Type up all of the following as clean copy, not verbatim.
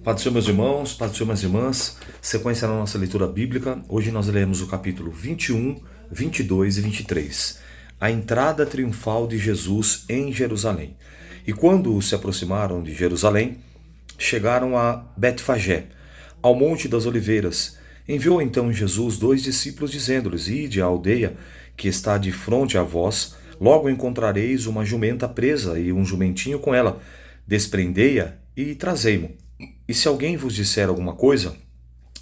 Pai do Senhor, meus irmãos, Pai do Senhor, minhas irmãs, sequência na nossa leitura bíblica. Hoje nós leremos o capítulo 21, 22 e 23. A entrada triunfal de Jesus em Jerusalém. E quando se aproximaram de Jerusalém, chegaram a Betfagé, ao Monte das Oliveiras. Enviou então Jesus 2 discípulos, dizendo-lhes: Ide à aldeia que está de fronte a vós, logo encontrareis uma jumenta presa e um jumentinho com ela. Desprendei-a e trazei-mo. E se alguém vos disser alguma coisa,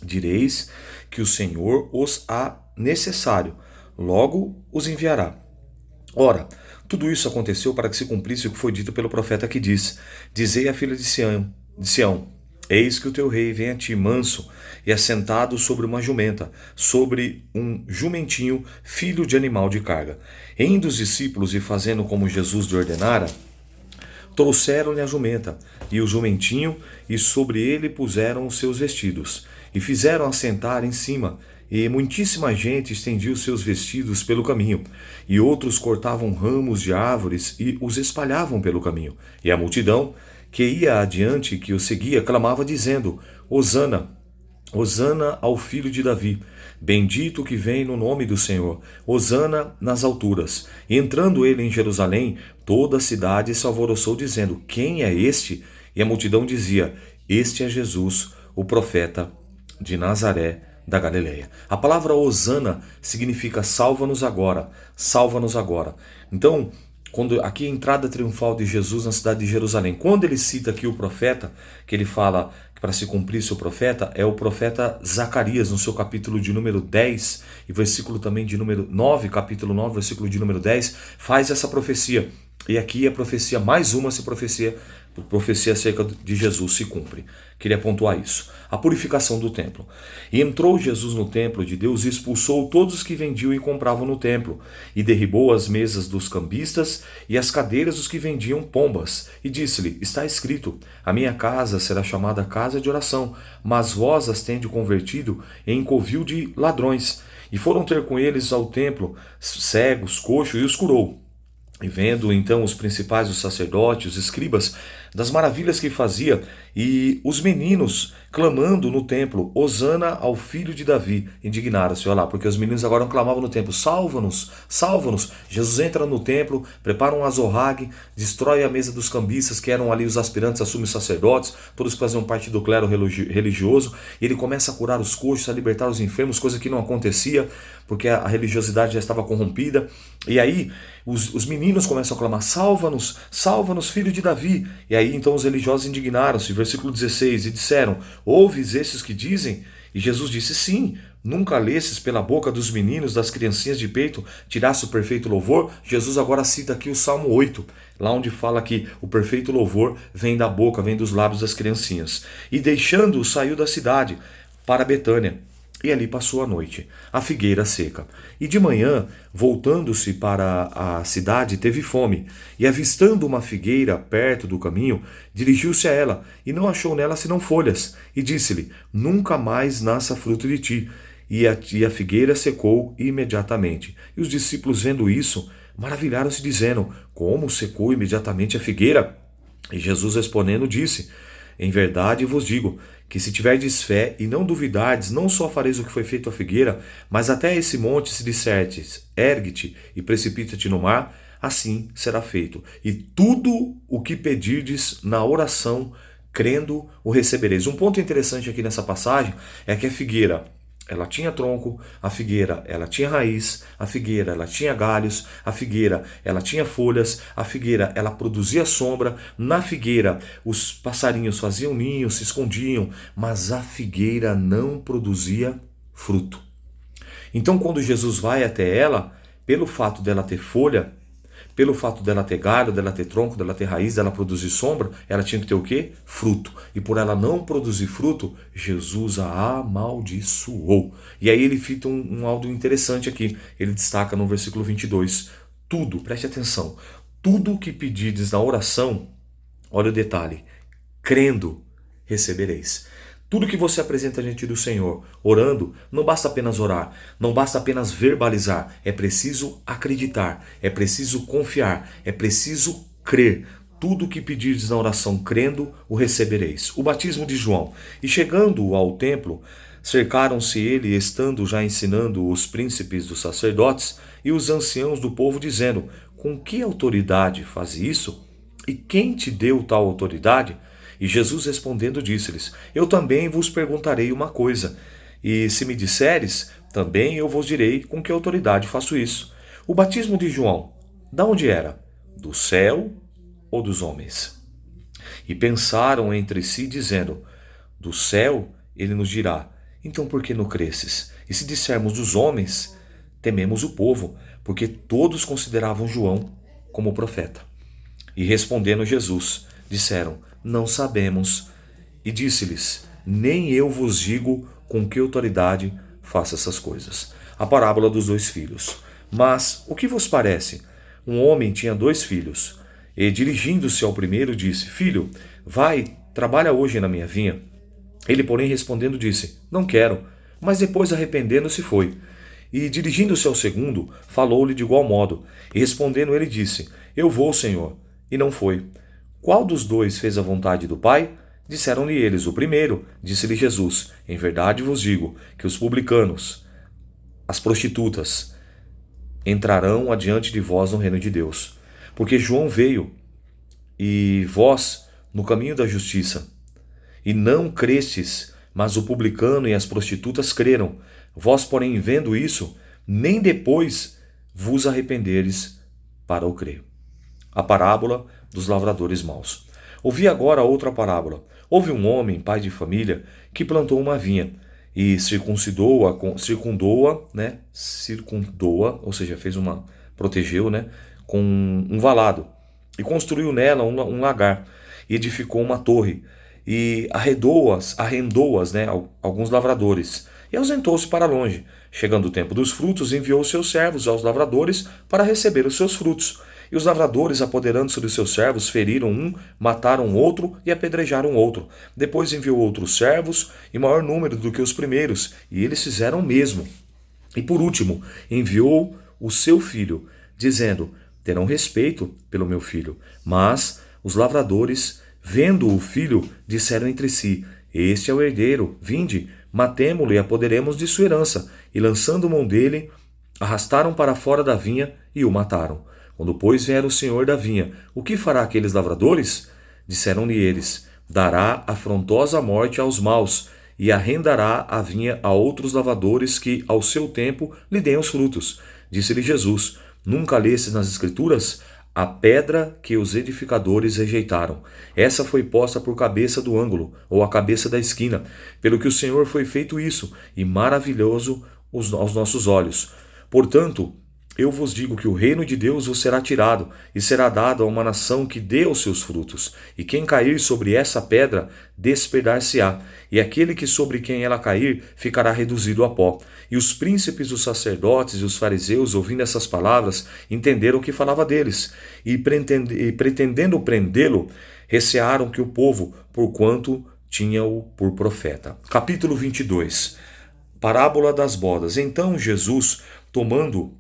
direis que o Senhor os há necessário, logo os enviará. Ora, tudo isso aconteceu para que se cumprisse o que foi dito pelo profeta que diz: Dizei à filha de Sião, eis que o teu rei vem a ti manso e assentado sobre uma jumenta, sobre um jumentinho, filho de animal de carga. Indo os discípulos e fazendo como Jesus lhe ordenara, trouxeram-lhe a jumenta e o jumentinho, e sobre ele puseram os seus vestidos, e fizeram assentar em cima. E muitíssima gente estendia os seus vestidos pelo caminho, e outros cortavam ramos de árvores e os espalhavam pelo caminho. E a multidão que ia adiante, que o seguia, clamava dizendo: Hosana, Hosana ao filho de Davi. Bendito que vem no nome do Senhor. Hosana nas alturas. E entrando ele em Jerusalém, toda a cidade se alvoroçou, dizendo: Quem é este? E a multidão dizia: Este é Jesus, o profeta de Nazaré da Galileia. A palavra Hosana significa salva-nos agora, salva-nos agora. Então, quando aqui a entrada triunfal de Jesus na cidade de Jerusalém, quando ele cita aqui o profeta, que ele fala que para se cumprir seu profeta, é o profeta Zacarias, no seu capítulo de número 10, e versículo também de número 9, capítulo 9, versículo de número 10, faz essa profecia. E aqui a profecia, mais uma profecia acerca de Jesus se cumpre. Queria pontuar isso. A purificação do templo. E entrou Jesus no templo de Deus e expulsou todos os que vendiam e compravam no templo, e derribou as mesas dos cambistas e as cadeiras dos que vendiam pombas, e disse-lhe: Está escrito: A minha casa será chamada casa de oração, mas vós as tendes convertido em covil de ladrões. E foram ter com eles ao templo cegos, coxos, e os curou. E vendo então os principais, os sacerdotes, os escribas, das maravilhas que fazia, e os meninos clamando no templo: Hosana ao filho de Davi, indignaram-se. Olha lá, porque os meninos agora clamavam no templo: Salva-nos, salva-nos. Jesus entra no templo, prepara um azorrague, destrói a mesa dos cambistas, que eram ali os aspirantes a sumos sacerdotes, todos que faziam parte do clero religioso, e ele começa a curar os coxos, a libertar os enfermos, coisa que não acontecia, porque a religiosidade já estava corrompida. E aí os meninos começam a clamar: Salva-nos, salva-nos, filho de Davi. E aí então os religiosos indignaram-se, versículo 16, e disseram: Ouves esses que dizem? E Jesus disse: Sim, nunca lesses pela boca dos meninos, das criancinhas de peito, tirasse o perfeito louvor? Jesus agora cita aqui o Salmo 8, lá onde fala que o perfeito louvor vem da boca, vem dos lábios das criancinhas. E deixando-o, saiu da cidade para Betânia, e ali passou a noite. A figueira seca. E de manhã, voltando-se para a cidade, teve fome. E avistando uma figueira perto do caminho, dirigiu-se a ela, e não achou nela senão folhas. E disse-lhe: Nunca mais nasça fruto de ti. E a figueira secou imediatamente. E os discípulos, vendo isso, maravilharam-se, dizendo: Como secou imediatamente a figueira? E Jesus respondendo disse: Em verdade vos digo, que se tiverdes fé e não duvidardes, não só fareis o que foi feito à figueira, mas até esse monte se dissertes: ergue-te e precipita-te no mar, assim será feito. E tudo o que pedirdes na oração, crendo, o recebereis. Um ponto interessante aqui nessa passagem é que a figueira, ela tinha tronco, a figueira, ela tinha raiz, a figueira, ela tinha galhos, a figueira, ela tinha folhas, a figueira, ela produzia sombra, na figueira os passarinhos faziam ninho, se escondiam, mas a figueira não produzia fruto. Então quando Jesus vai até ela, pelo fato dela ter folha, pelo fato dela ter galho, dela ter tronco, dela ter raiz, dela produzir sombra, ela tinha que ter o quê? Fruto. E por ela não produzir fruto, Jesus a amaldiçoou. E aí ele fita um algo interessante aqui. Ele destaca no versículo 22. Tudo, preste atenção, tudo o que pedirdes na oração, olha o detalhe, crendo, recebereis. Tudo que você apresenta diante do Senhor, orando, não basta apenas orar, não basta apenas verbalizar, é preciso acreditar, é preciso confiar, é preciso crer. tudo o que pedirdes na oração crendo, o recebereis. O batismo de João. E chegando ao templo, cercaram-se ele, estando já ensinando os príncipes dos sacerdotes e os anciãos do povo, dizendo: com que autoridade faz isso? E quem te deu tal autoridade? E Jesus respondendo disse-lhes: eu também vos perguntarei uma coisa, e se me disseres, também eu vos direi com que autoridade faço isso. O batismo de João, de onde era? Do céu ou dos homens? E pensaram entre si, dizendo: do céu, ele nos dirá: então por que não cresces? E se dissermos dos homens, tememos o povo, porque todos consideravam João como profeta. E respondendo Jesus, disseram: não sabemos. E disse-lhes: nem eu vos digo com que autoridade faço essas coisas. A parábola dos dois filhos. Mas o que vos parece? Um homem tinha 2 filhos, e dirigindo-se ao primeiro disse: filho, vai, trabalha hoje na minha vinha. Ele, porém, respondendo, disse: não quero. Mas depois, arrependendo-se, foi. E dirigindo-se ao segundo, falou-lhe de igual modo. E respondendo, ele disse: eu vou, Senhor. E não foi. Qual dos 2 fez a vontade do Pai? Disseram-lhe eles: o primeiro. Disse-lhe Jesus: em verdade vos digo que os publicanos, as prostitutas, entrarão adiante de vós no reino de Deus. Porque João veio, e vós, no caminho da justiça, e não crestes, mas o publicano e as prostitutas creram. Vós, porém, vendo isso, nem depois vos arrependeres para o crer. A parábola dos lavradores maus. Ouvi agora outra parábola. Houve um homem, pai de família, que plantou uma vinha e circundou-a, ou seja, protegeu, com um valado, e construiu nela um lagar, e edificou uma torre, e arrendou-as, alguns lavradores, e ausentou-se para longe. Chegando o tempo dos frutos, enviou seus servos aos lavradores para receber os seus frutos. E os lavradores, apoderando-se dos seus servos, feriram um, mataram outro e apedrejaram outro. Depois enviou outros servos, em maior número do que os primeiros, e eles fizeram o mesmo. E por último, enviou o seu filho, dizendo: terão respeito pelo meu filho. Mas os lavradores, vendo o filho, disseram entre si: este é o herdeiro, vinde, matemo-lo e apoderemos de sua herança. E lançando mão dele, arrastaram para fora da vinha e o mataram. Quando, pois, vier o senhor da vinha, o que fará aqueles lavradores? Disseram-lhe eles: dará afrontosa morte aos maus, e arrendará a vinha a outros lavradores que, ao seu tempo, lhe deem os frutos. Disse-lhe Jesus: nunca lestes nas Escrituras? A pedra que os edificadores rejeitaram, essa foi posta por cabeça do ângulo, ou a cabeça da esquina, pelo que o Senhor foi feito isso, e maravilhoso aos nossos olhos. Portanto, eu vos digo que o reino de Deus vos será tirado, e será dado a uma nação que dê os seus frutos. E quem cair sobre essa pedra, despedar-se-á, e aquele que sobre quem ela cair, ficará reduzido a pó. E os príncipes, os sacerdotes e os fariseus, ouvindo essas palavras, entenderam que falava deles, e pretendendo prendê-lo, recearam que o povo, porquanto tinha-o por profeta. Capítulo 22. Parábola das bodas. Então Jesus, tomando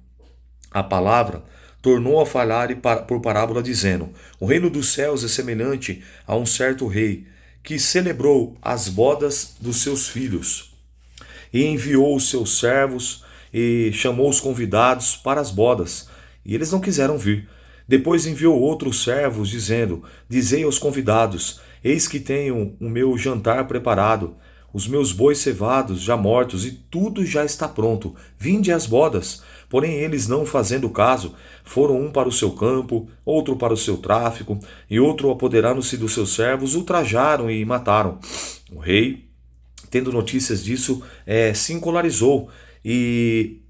a palavra, tornou a falar por parábola, dizendo: o reino dos céus é semelhante a um certo rei, que celebrou as bodas dos seus filhos, e enviou os seus servos, e chamou os convidados para as bodas, e eles não quiseram vir. Depois enviou outros servos, dizendo: dizei aos convidados: eis que tenho o meu jantar preparado, os meus bois cevados já mortos, e tudo já está pronto. Vinde às bodas. Porém eles, não fazendo caso, foram um para o seu campo, outro para o seu tráfico, e outro, apoderando-se dos seus servos, ultrajaram e mataram. O rei, tendo notícias disso, se encolarizou e,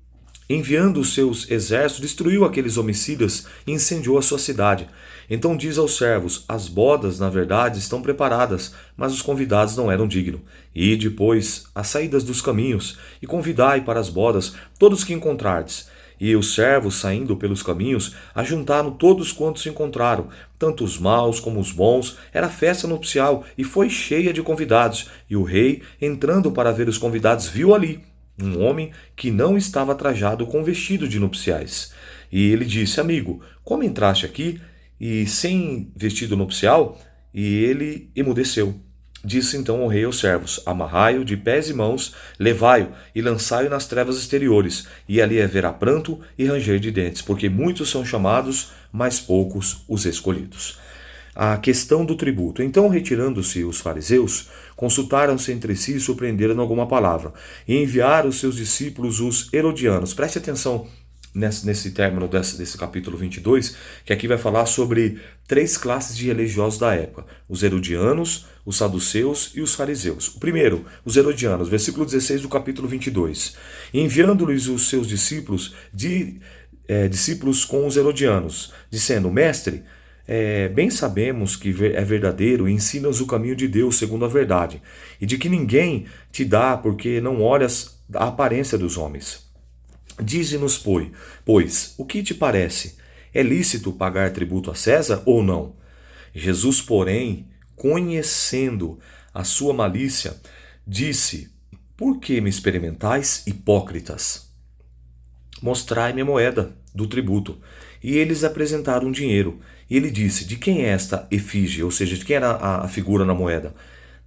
enviando os seus exércitos, destruiu aqueles homicidas e incendiou a sua cidade. Então diz aos servos: as bodas, na verdade, estão preparadas, mas os convidados não eram dignos. E depois, às saídas dos caminhos, e convidai para as bodas todos que encontrardes. E os servos, saindo pelos caminhos, ajuntaram todos quantos encontraram, tanto os maus como os bons. Era festa nupcial, e foi cheia de convidados. E o rei, entrando para ver os convidados, viu ali um homem que não estava trajado com vestido de nupciais. E ele disse: amigo, como entraste aqui e sem vestido nupcial, e ele emudeceu. Disse então o rei aos servos: amarrai-o de pés e mãos, levai-o e lançai-o nas trevas exteriores, e ali haverá pranto e ranger de dentes, porque muitos são chamados, mas poucos os escolhidos. A questão do tributo. Então, retirando-se os fariseus, consultaram-se entre si e surpreenderam alguma palavra, e enviaram os seus discípulos, os herodianos. Preste atenção nesse término desse capítulo 22, que aqui vai falar sobre 3 classes de religiosos da época: os herodianos, os saduceus e os fariseus. O primeiro, os herodianos, versículo 16 do capítulo 22. Enviando-lhes os seus discípulos, discípulos com os herodianos, dizendo: Mestre, bem sabemos que é verdadeiro e ensina-nos o caminho de Deus segundo a verdade, e de que ninguém te dá porque não olhas a aparência dos homens. Dize-nos, pois, o que te parece? É lícito pagar tributo a César ou não? Jesus, porém, conhecendo a sua malícia, disse: Por que me experimentais, hipócritas? Mostrai-me a moeda do tributo. E eles apresentaram dinheiro. E ele disse: De quem é esta efígie? Ou seja, de quem era a figura na moeda?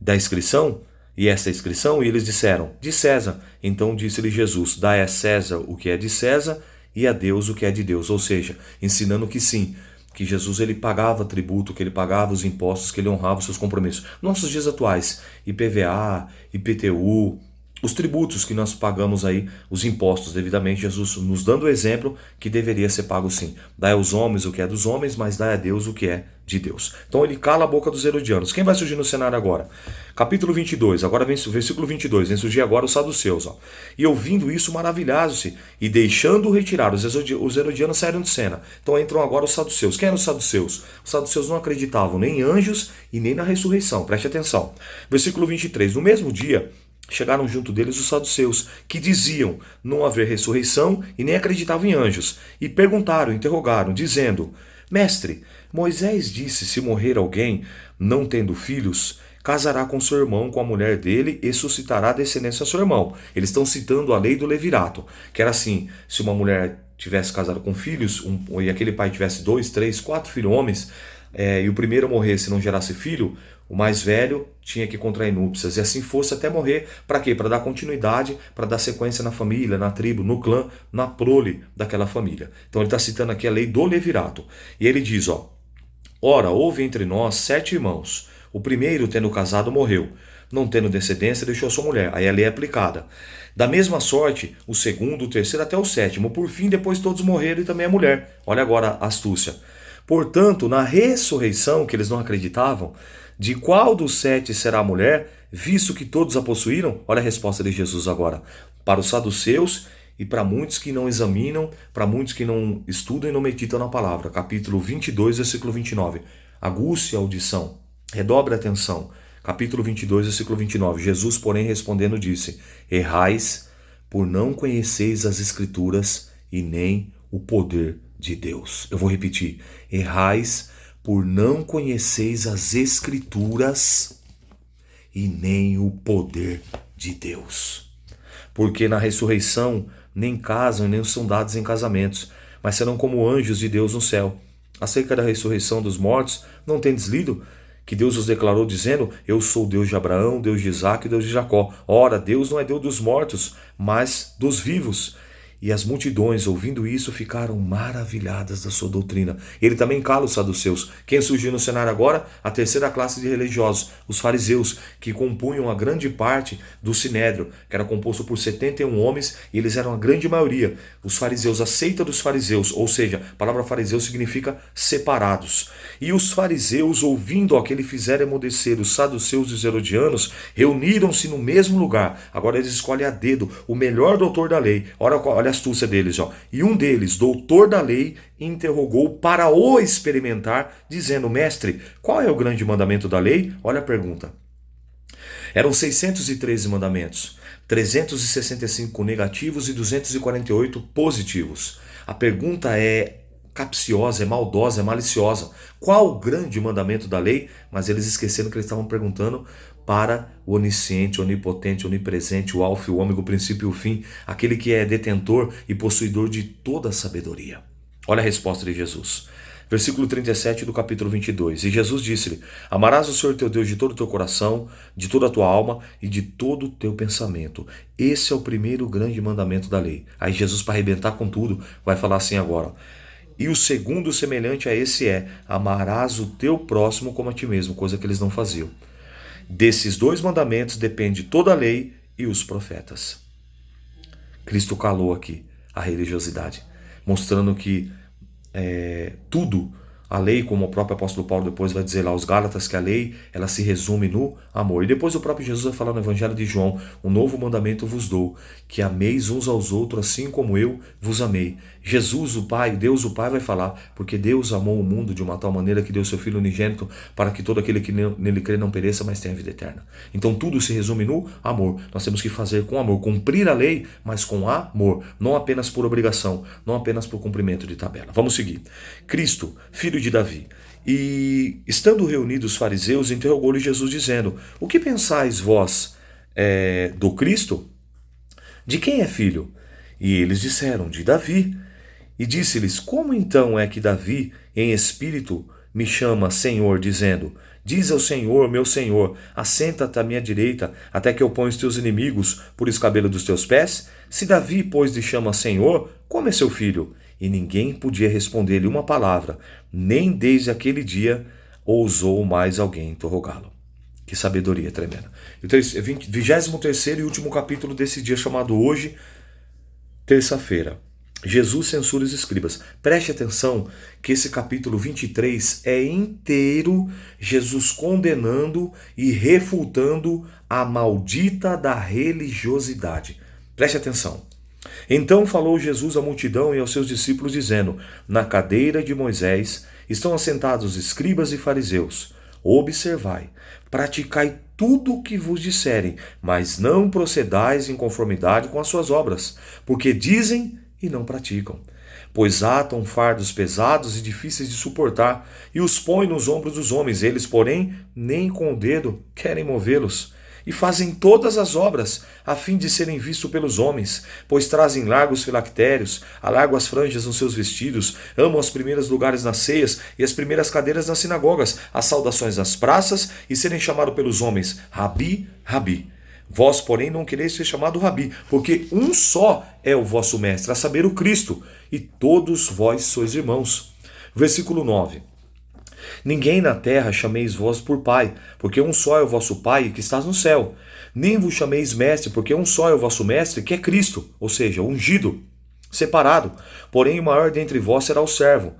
Da inscrição? E essa inscrição? E eles disseram: De César. Então disse-lhe Jesus: Dai a César o que é de César e a Deus o que é de Deus. Ou seja, ensinando que sim, que Jesus ele pagava tributo, que ele pagava os impostos, que ele honrava os seus compromissos. Nossos dias atuais, IPVA, IPTU, os tributos que nós pagamos aí, os impostos devidamente, Jesus nos dando o exemplo que deveria ser pago sim. Dai aos homens o que é dos homens, mas dai a Deus o que é de Deus. Então ele cala a boca dos herodianos. Quem vai surgir no cenário agora? Capítulo 22, agora vem o versículo 22, vem surgir agora os saduceus. E ouvindo isso, maravilharam-se, e deixando-o retirar, os herodianos saíram de cena. Então entram agora os saduceus. Quem eram os saduceus? Os saduceus não acreditavam nem em anjos e nem na ressurreição. Preste atenção. Versículo 23, no mesmo dia, chegaram junto deles os saduceus, que diziam não haver ressurreição e nem acreditavam em anjos, e perguntaram, interrogaram, dizendo: Mestre, Moisés disse: se morrer alguém, não tendo filhos, casará com seu irmão, com a mulher dele, e suscitará descendência a seu irmão. Eles estão citando a lei do levirato, que era assim: se uma mulher tivesse casado com filhos, e aquele pai tivesse 2, 3, 4 filhos homens, e o primeiro morresse e não gerasse filho, o mais velho tinha que contrair núpcias, e assim fosse até morrer. Para quê? Para dar continuidade, para dar sequência na família, na tribo, no clã, na prole daquela família. Então ele está citando aqui a lei do levirato. E ele diz, ora, houve entre nós 7 irmãos. O primeiro, tendo casado, morreu. Não tendo descendência, deixou sua mulher. Aí a lei é aplicada. Da mesma sorte, o segundo, o terceiro, até o 7º. Por fim, depois todos morreram e também a mulher. Olha agora a astúcia. Portanto, na ressurreição, que eles não acreditavam, de qual dos 7 será a mulher, visto que todos a possuíram? Olha a resposta de Jesus agora. Para os saduceus e para muitos que não examinam, para muitos que não estudam e não meditam na palavra. Capítulo 22, versículo 29. Aguce a audição, redobre a atenção. Capítulo 22, versículo 29. Jesus, porém, respondendo, disse: Errais, por não conheceis as Escrituras e nem o poder de Deus. Eu vou repetir. Errais, por não conheceis as Escrituras e nem o poder de Deus. Porque na ressurreição nem casam nem são dados em casamentos, mas serão como anjos de Deus no céu. Acerca da ressurreição dos mortos, não tendes lido que Deus os declarou dizendo: Eu sou o Deus de Abraão, Deus de Isaque e Deus de Jacó. Ora, Deus não é Deus dos mortos, mas dos vivos. E as multidões, ouvindo isso, ficaram maravilhadas da sua doutrina. Ele também cala os saduceus. Quem surgiu no cenário agora? A terceira classe de religiosos, os fariseus, que compunham a grande parte do sinédrio, que era composto por 71 homens, e eles eram a grande maioria. Os fariseus, a seita dos fariseus, ou seja, a palavra fariseu significa separados. E os fariseus, ouvindo que ele fizera emudecer os saduceus e os herodianos, reuniram-se no mesmo lugar. Agora eles escolhem a dedo o melhor doutor da lei. Olha a astúcia deles. E um deles, doutor da lei, interrogou para o experimentar, dizendo: Mestre, qual é o grande mandamento da lei? Olha a pergunta. Eram 613 mandamentos, 365 negativos e 248 positivos. A pergunta é capciosa, é maldosa, é maliciosa. Qual o grande mandamento da lei? Mas eles esqueceram que eles estavam perguntando para o onisciente, onipotente, onipresente, o alfa e o ômega, o princípio e o fim, aquele que é detentor e possuidor de toda a sabedoria. Olha a resposta de Jesus. Versículo 37 do capítulo 22. E Jesus disse-lhe: Amarás o Senhor teu Deus de todo o teu coração, de toda a tua alma e de todo o teu pensamento. Esse é o primeiro grande mandamento da lei. Aí Jesus, para arrebentar com tudo, vai falar assim agora: e o segundo semelhante a esse é: amarás o teu próximo como a ti mesmo, coisa que eles não faziam. Desses dois mandamentos depende toda a lei e os profetas. Cristo calou aqui a religiosidade, mostrando que tudo, a lei, como o próprio apóstolo Paulo depois vai dizer lá aos Gálatas, que a lei ela se resume no amor. E depois o próprio Jesus vai falar no Evangelho de João: um novo mandamento vos dou, que ameis uns aos outros assim como eu vos amei. Jesus, o Pai, Deus o Pai vai falar: porque Deus amou o mundo de uma tal maneira que deu seu Filho unigênito para que todo aquele que nele crê não pereça, mas tenha vida eterna. Então tudo se resume no amor. Nós temos que fazer com amor, cumprir a lei, mas com amor, não apenas por obrigação, não apenas por cumprimento de tabela. Vamos seguir. Cristo, filho de Davi. E estando reunidos os fariseus, interrogou-lhe Jesus dizendo: o que pensais vós do Cristo? De quem é filho? E eles disseram: de Davi. E disse-lhes: como então é que Davi, em espírito, me chama Senhor, dizendo: diz ao Senhor, meu Senhor, assenta-te à minha direita, até que eu ponha os teus inimigos por escabelo dos teus pés? Se Davi, pois, lhe chama Senhor, como é seu filho? E ninguém podia responder-lhe uma palavra, nem desde aquele dia ousou mais alguém interrogá-lo. Que sabedoria tremenda. O 23º e último capítulo desse dia chamado hoje, terça-feira. Jesus censura os escribas. Preste atenção que esse capítulo 23 é inteiro Jesus condenando e refutando a maldita da religiosidade. Preste atenção. Então falou Jesus à multidão e aos seus discípulos, dizendo: na cadeira de Moisés estão assentados escribas e fariseus. Observai, praticai tudo o que vos disserem, mas não procedais em conformidade com as suas obras, porque dizem e não praticam. Pois atam fardos pesados e difíceis de suportar, e os põem nos ombros dos homens, eles, porém, nem com o dedo querem movê-los. E fazem todas as obras, a fim de serem vistos pelos homens, pois trazem largos filactérios, alargam as franjas nos seus vestidos, amam os primeiros lugares nas ceias e as primeiras cadeiras nas sinagogas, as saudações nas praças, e serem chamados pelos homens Rabi, Rabi. Vós, porém, não quereis ser chamado Rabi, porque um só é o vosso mestre, a saber, o Cristo, e todos vós sois irmãos. Versículo 9. Ninguém na terra chameis vós por Pai, porque um só é o vosso Pai, que estás no céu. Nem vos chameis Mestre, porque um só é o vosso Mestre, que é Cristo, ou seja, ungido, separado. Porém, o maior dentre vós será o servo.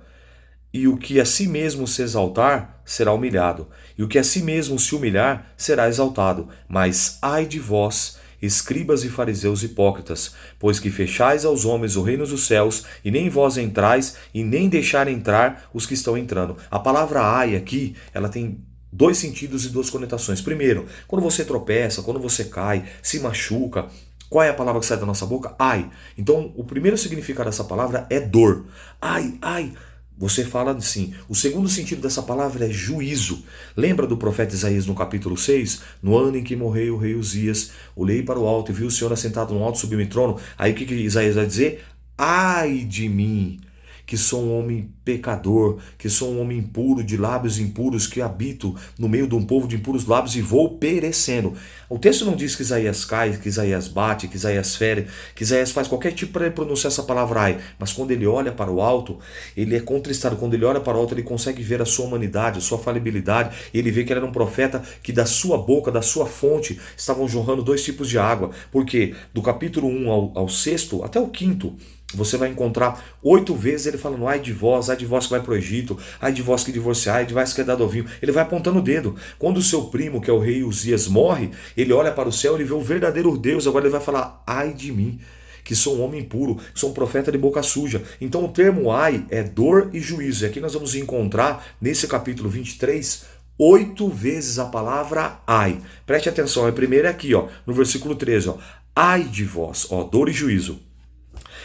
E o que a si mesmo se exaltar, será humilhado. E o que a si mesmo se humilhar, será exaltado. Mas ai de vós, escribas e fariseus hipócritas, pois que fechais aos homens o reino dos céus, e nem vós entrais, e nem deixar entrar os que estão entrando. A palavra ai aqui, ela tem dois sentidos e duas conotações. Primeiro, quando você tropeça, quando você cai, se machuca, qual é a palavra que sai da nossa boca? Ai. Então, o primeiro significado dessa palavra é dor. Ai, ai. Você fala assim. O segundo sentido dessa palavra é juízo. Lembra do profeta Isaías no capítulo 6? No ano em que morreu o rei Uzias, olhei para o alto e vi o Senhor assentado no alto sublime trono. Aí o que Isaías vai dizer? Ai de mim, que sou um homem pecador, que sou um homem impuro, de lábios impuros, que habito no meio de um povo de impuros lábios e vou perecendo. O texto não diz que Isaías cai, que Isaías bate, que Isaías fere, que Isaías faz qualquer tipo para pronunciar essa palavra ai, mas quando ele olha para o alto, ele é contristado. Quando ele olha para o alto, ele consegue ver a sua humanidade, a sua falibilidade, e ele vê que ele era um profeta que da sua boca, da sua fonte, estavam jorrando dois tipos de água, porque do capítulo 1 ao 6º, até o 5º, você vai encontrar 8 vezes ele falando ai de vós que vai para o Egito, ai de vós que divorciai, ai de vós que é dado ao vinho. Ele vai apontando o dedo. Quando o seu primo, que é o rei Uzias, morre, ele olha para o céu, ele vê o verdadeiro Deus. Agora ele vai falar ai de mim, que sou um homem impuro, que sou um profeta de boca suja. Então o termo ai é dor e juízo. E aqui nós vamos encontrar, nesse capítulo 23, 8 vezes a palavra ai. Preste atenção, a primeira é aqui, no versículo 13. Ai de vós, dor e juízo.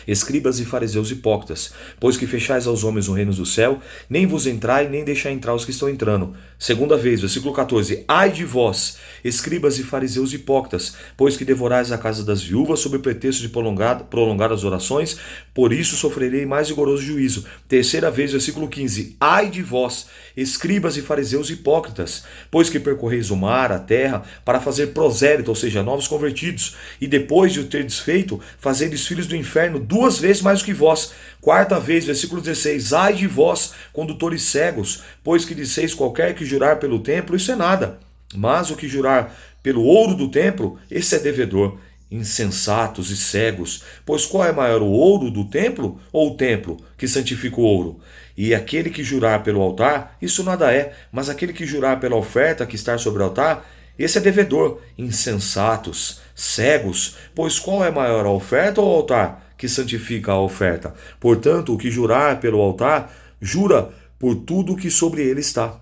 escribas e fariseus hipócritas, pois que fechais aos homens o reino do céu, nem vos entrai, nem deixai entrar os que estão entrando. Segunda vez, versículo 14, ai de vós, escribas e fariseus hipócritas, pois que devorais a casa das viúvas sob o pretexto de prolongar as orações, por isso sofrerei mais rigoroso juízo. Terceira vez, versículo 15, ai de vós, escribas e fariseus hipócritas, pois que percorreis o mar, a terra, para fazer prosélito, ou seja, novos convertidos, e depois de o ter desfeito, fazeis filhos do inferno 2 vezes mais do que vós. Quarta vez, versículo 16, ai de vós, condutores cegos, pois que disseis qualquer que jurar pelo templo, isso é nada, mas o que jurar pelo ouro do templo, esse é devedor. Insensatos e cegos, pois qual é maior, o ouro do templo ou o templo que santifica o ouro? E aquele que jurar pelo altar, isso nada é, mas aquele que jurar pela oferta que está sobre o altar, esse é devedor. Insensatos, cegos, pois qual é maior, a oferta ou o altar que santifica a oferta? Portanto, o que jurar pelo altar, jura por tudo que sobre ele está.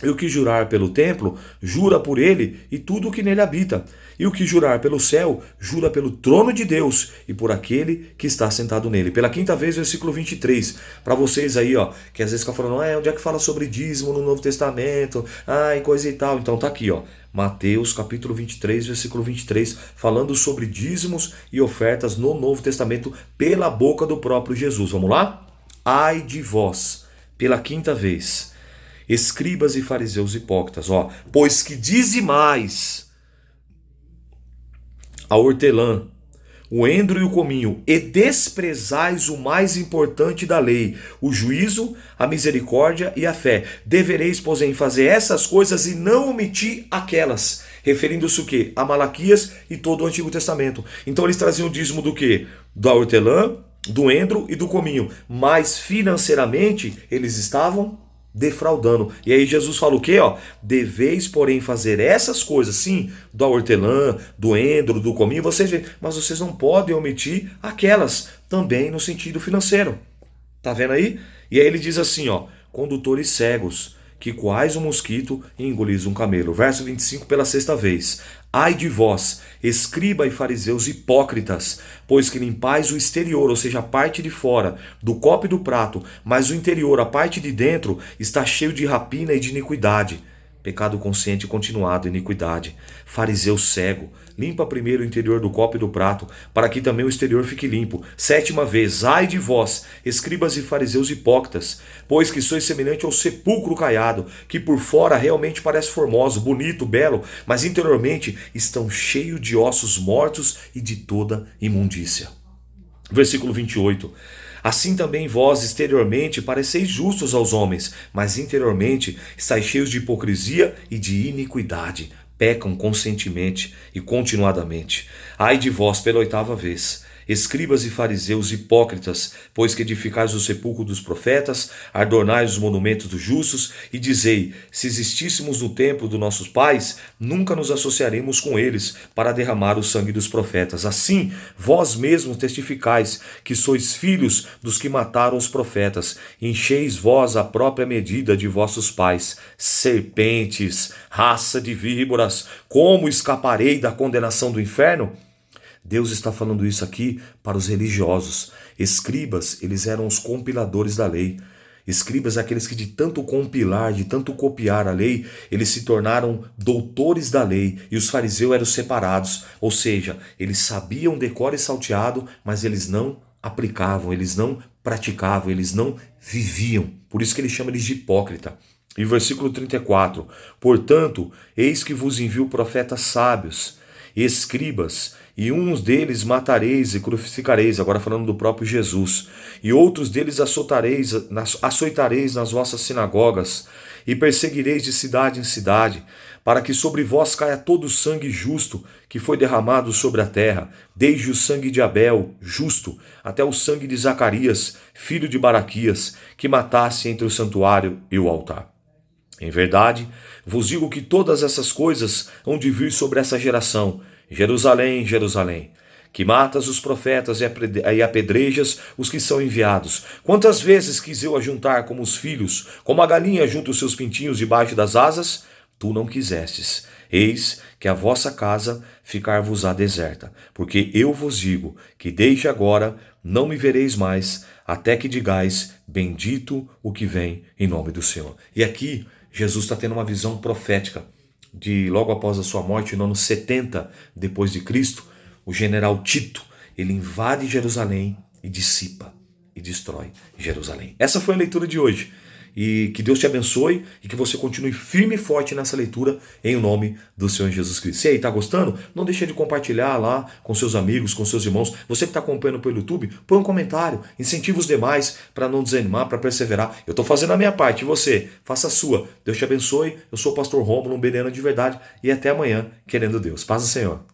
E o que jurar pelo templo, jura por ele e tudo o que nele habita. E o que jurar pelo céu, jura pelo trono de Deus e por aquele que está sentado nele. Pela quinta vez, versículo 23. Para vocês aí, ó, que às vezes ficam falando, onde é que fala sobre dízimo no Novo Testamento? E coisa e tal. Então tá aqui, ó. Mateus capítulo 23, versículo 23, falando sobre dízimos e ofertas no Novo Testamento pela boca do próprio Jesus. Vamos lá? Ai de vós, pela quinta vez, escribas e fariseus hipócritas, pois que dizimais a hortelã, o endro e o cominho, e desprezais o mais importante da lei, o juízo, a misericórdia e a fé. Devereis, porém, fazer essas coisas e não omitir aquelas. Referindo-se o quê? A Malaquias e todo o Antigo Testamento. Então eles traziam o dízimo do quê? Da hortelã, do endro e do cominho. Mas financeiramente eles estavam defraudando. E aí Jesus fala o quê? Deveis, porém, fazer essas coisas, sim, da hortelã, do endro, do cominho, vocês veem, mas vocês não podem omitir aquelas, também no sentido financeiro. Tá vendo aí? E aí ele diz assim, condutores cegos, que coais um mosquito e engolis um camelo. Verso 25 pela sexta vez. Ai de vós, escriba e fariseus hipócritas, pois que limpais o exterior, ou seja, a parte de fora, do copo e do prato, mas o interior, a parte de dentro, está cheio de rapina e de iniquidade. Pecado consciente continuado, iniquidade. Fariseu cego, limpa primeiro o interior do copo e do prato, para que também o exterior fique limpo. Sétima vez, ai de vós, escribas e fariseus hipócritas, pois que sois semelhante ao sepulcro caiado, que por fora realmente parece formoso, bonito, belo, mas interiormente estão cheios de ossos mortos e de toda imundícia. Versículo 28. Assim também vós exteriormente pareceis justos aos homens, mas interiormente estáis cheios de hipocrisia e de iniquidade. Pecam conscientemente e continuadamente. Ai de vós pela oitava vez, escribas e fariseus hipócritas, pois que edificais o sepulcro dos profetas, adornais os monumentos dos justos, e dizei, se existíssemos no templo dos nossos pais, nunca nos associaremos com eles para derramar o sangue dos profetas. Assim, vós mesmos testificais que sois filhos dos que mataram os profetas, encheis vós a própria medida de vossos pais. Serpentes, raça de víboras, como escaparei da condenação do inferno? Deus está falando isso aqui para os religiosos. Escribas, eles eram os compiladores da lei. Escribas, aqueles que de tanto compilar, de tanto copiar a lei, eles se tornaram doutores da lei. E os fariseus eram separados, ou seja, eles sabiam decor e salteado, mas eles não aplicavam, eles não praticavam, eles não viviam. Por isso que ele chama eles de hipócrita. E versículo 34, portanto, eis que vos envio profetas sábios, escribas, e uns deles matareis e crucificareis, agora falando do próprio Jesus, e outros deles açoitareis nas vossas sinagogas, e perseguireis de cidade em cidade, para que sobre vós caia todo o sangue justo que foi derramado sobre a terra, desde o sangue de Abel, justo, até o sangue de Zacarias, filho de Baraquias, que matasse entre o santuário e o altar. Em verdade, vos digo que todas essas coisas hão de vir sobre essa geração. Jerusalém, Jerusalém, que matas os profetas e apedrejas os que são enviados. Quantas vezes quis eu ajuntar como os filhos, como a galinha junta os seus pintinhos debaixo das asas? Tu não quisestes. Eis que a vossa casa ficar-vos-á deserta, porque eu vos digo que desde agora não me vereis mais, até que digais, bendito o que vem em nome do Senhor. E aqui, Jesus está tendo uma visão profética de logo após a sua morte, no ano 70 depois de Cristo, o general Tito, ele invade Jerusalém e dissipa e destrói Jerusalém. Essa foi a leitura de hoje. E que Deus te abençoe e que você continue firme e forte nessa leitura em nome do Senhor Jesus Cristo. Se aí está gostando, não deixe de compartilhar lá com seus amigos, com seus irmãos. Você que está acompanhando pelo YouTube, põe um comentário, incentiva os demais para não desanimar, para perseverar. Eu estou fazendo a minha parte e você, faça a sua. Deus te abençoe. Eu sou o pastor Rômulo, um bereano de verdade e até amanhã, querendo Deus. Paz do Senhor.